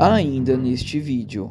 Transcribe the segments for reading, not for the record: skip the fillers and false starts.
ainda neste vídeo.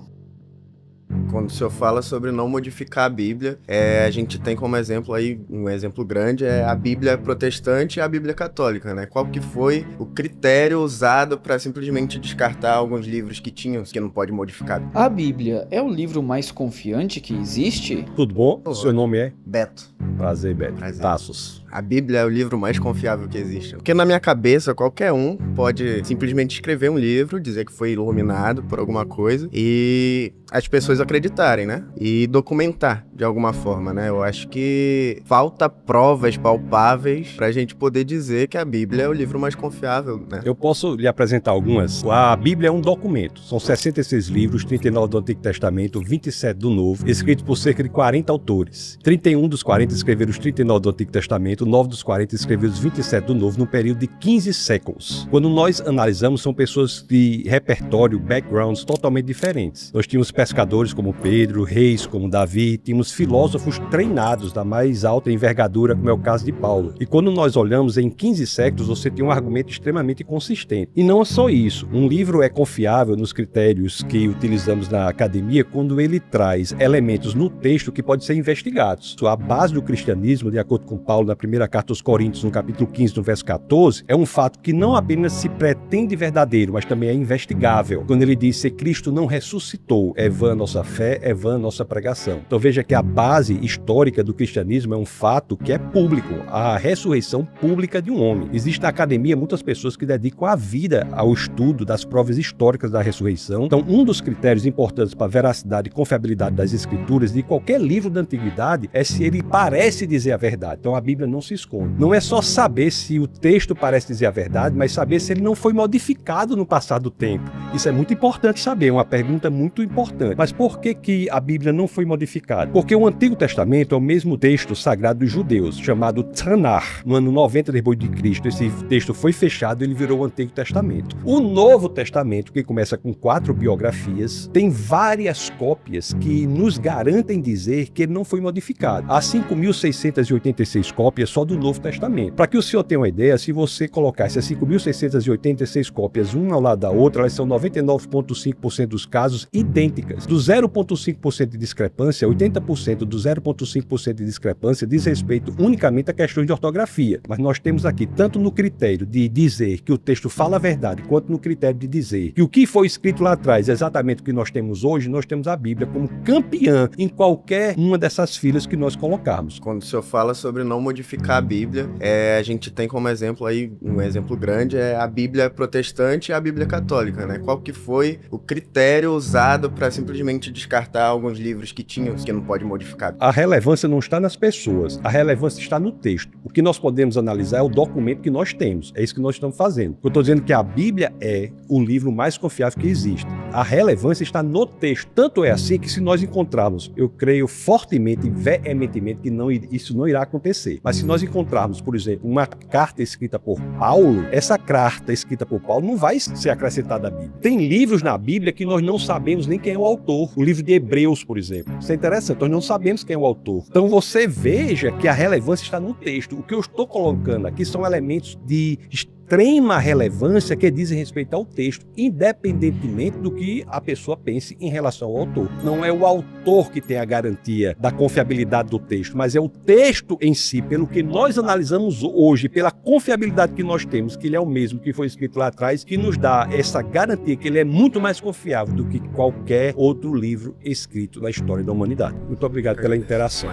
Quando o senhor fala sobre não modificar a Bíblia, a gente tem como exemplo aí, um exemplo grande, é a Bíblia protestante e a Bíblia católica, né? Qual que foi o critério usado para simplesmente descartar alguns livros que tinham, que não pode modificar? A Bíblia é o livro mais confiante que existe? Tudo bom? O seu nome é? Beto. Prazer, Beto. Prazer. Tassos. A Bíblia é o livro mais confiável que existe. Porque na minha cabeça, qualquer um pode simplesmente escrever um livro, dizer que foi iluminado por alguma coisa e as pessoas acreditarem, né? E documentar de alguma forma, né? Eu acho que falta provas palpáveis pra gente poder dizer que a Bíblia é o livro mais confiável, né? Eu posso lhe apresentar algumas. A Bíblia é um documento. São 66 livros, 39 do Antigo Testamento, 27 do Novo, escritos por cerca de 40 autores. 31 dos 40 escreveram os 39 do Antigo Testamento, 9 dos 40 escreveram os 27 do Novo, num período de 15 séculos. Quando nós analisamos, são pessoas de repertório, backgrounds totalmente diferentes. Nós tínhamos pescadores como Pedro, reis como Davi, tínhamos filósofos treinados da mais alta envergadura, como é o caso de Paulo. E quando nós olhamos em 15 séculos, você tem um argumento extremamente consistente. E não é só isso. Um livro é confiável nos critérios que utilizamos na academia quando ele traz elementos no texto que podem ser investigados. A base do cristianismo, de acordo com Paulo, na primeira carta aos Coríntios, no capítulo 15, no verso 14, é um fato que não apenas se pretende verdadeiro, mas também é investigável. Quando ele diz que Cristo não ressuscitou, é vã nossa fé, é vã nossa pregação. Então veja que a base histórica do cristianismo é um fato que é público, a ressurreição pública de um homem. Existe na academia muitas pessoas que dedicam a vida ao estudo das provas históricas da ressurreição. Então um dos critérios importantes para a veracidade e confiabilidade das escrituras de qualquer livro da antiguidade é se ele parece dizer a verdade. Então a Bíblia não se esconde. Não é só saber se o texto parece dizer a verdade, mas saber se ele não foi modificado no passar do tempo. Isso é muito importante saber, é uma pergunta muito importante. Mas por que a Bíblia não foi modificada? Porque o Antigo Testamento é o mesmo texto sagrado dos judeus, chamado Tanakh. No ano 90 depois de Cristo, esse texto foi fechado e ele virou o Antigo Testamento. O Novo Testamento, que começa com 4 biografias, tem várias cópias que nos garantem dizer que ele não foi modificado. Há 5.686 cópias só do Novo Testamento. Para que o senhor tenha uma ideia, se você colocar essas 5.686 cópias uma ao lado da outra, elas são 99,5% dos casos idênticas. Do 0,5% de discrepância, 80% do 0,5% de discrepância diz respeito unicamente a questões de ortografia. Mas nós temos aqui, tanto no critério de dizer que o texto fala a verdade, quanto no critério de dizer que o que foi escrito lá atrás é exatamente o que nós temos hoje, nós temos a Bíblia como campeã em qualquer uma dessas filas que nós colocarmos. Quando o senhor fala sobre não modificar a Bíblia, a gente tem como exemplo aí, um exemplo grande, é a Bíblia protestante e a Bíblia católica, né? Qual que foi o critério usado para simplesmente descartar alguns livros que tinham, que não pode modificar? A relevância não está nas pessoas, a relevância está no texto. O que nós podemos analisar é o documento que nós temos, é isso que nós estamos fazendo. Eu estou dizendo que a Bíblia é o livro mais confiável que existe. A relevância está no texto. Tanto é assim que se nós encontrarmos, eu creio fortemente e veementemente que isso não irá acontecer. Mas se nós encontrarmos, por exemplo, uma carta escrita por Paulo, essa carta escrita por Paulo não vai ser acrescentada à Bíblia. Tem livros na Bíblia que nós não sabemos nem quem é o autor. O livro de Hebreus, por exemplo. Isso é interessante, nós não sabemos quem é o autor. Então você veja que a relevância está no texto. O que eu estou colocando aqui são elementos de extrema relevância que dizem respeito ao texto, independentemente do que a pessoa pense em relação ao autor. Não é o autor que tem a garantia da confiabilidade do texto, mas é o texto em si, pelo que nós analisamos hoje, pela confiabilidade que nós temos, que ele é o mesmo que foi escrito lá atrás, que nos dá essa garantia que ele é muito mais confiável do que qualquer outro livro escrito na história da humanidade. Muito obrigado pela interação.